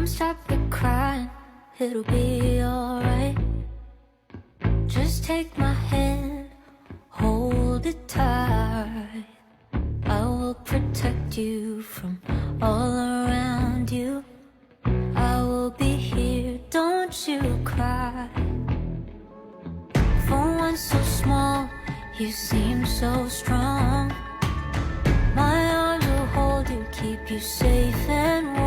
stop your crying, it'll be alright. Just take my hand, hold it tight. I will protect you from all around you. I will be here, don't you cry. For one so small, you seem so strong. My arms will hold you, keep you safe and warm.